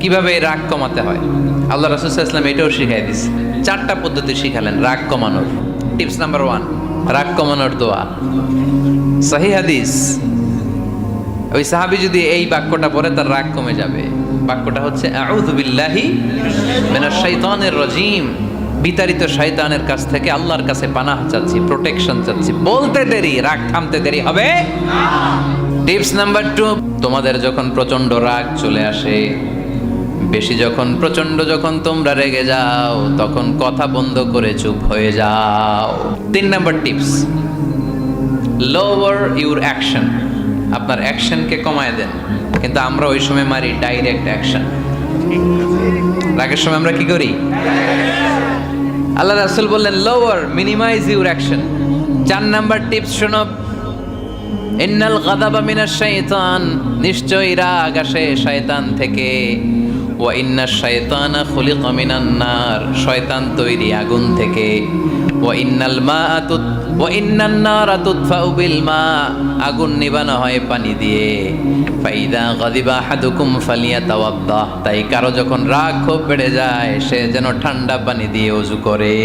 কিভাবে রাগ কমাতে হয় আল্লাহ রাসূল সাল্লাল্লাহু আলাইহি ওয়াসাল্লাম এটাও শিখাই দিয়েছে। 4টা পদ্ধতি শিখালেন রাগ কমানোর। টিপস নাম্বার 1, রাগ কমানোর দোয়া। সহিহ হাদিস, ওই সাহাবী যদি এই বাক্যটা পড়ে তার রাগ কমে যাবে। বাক্যটা হচ্ছে আউযু বিল্লাহি মিনাশ শাইতানির রাজীম, বিতাড়িত শয়তানের কাছ থেকে আল্লাহর কাছে পানাহ চাচ্ছি, প্রোটেকশন চাচ্ছি। বলতে দেরি, রাগ থামতে দেরি হবে না। টিপস নাম্বার 2, তোমাদের যখন প্রচন্ড রাগ চলে আসে, বেশি যখন প্রচন্ড যখন তোমরা রেগে যাও, তখন কথা বন্ধ করে চুপ হয়ে যাও। 3 number tips, lower your action, আপনার অ্যাকশনকে কমায় দেন। কিন্তু আমরা ওই সময় মারি ডাইরেক্ট অ্যাকশন। রাগের সময় আমরা কি করি? আল্লাহ রাসূল বললেন lower, minimize your action. 4 number tips শোনো, ইন্নাল গাদাবা মিনাশ শাইতান, নিশ্চয়ই রাগ আসে শয়তান থেকে। ওয়া ইন্নাশ শাইতানা খুলিকা মিনান নার, শয়তান তৈরি আগুন থেকে। ওয়া ইন্নান নারা তুতফাউ বিল মা, আগুন নিবানো হয় পানি দিয়ে। ফাইদা গাদিবা আহাদুকুম ফালিয়াতাওয়াদ্দা, তাই কারো যখন রাগ খুব বেড়ে যায় সে যেন ঠান্ডা পানি দিয়ে ওযু করে।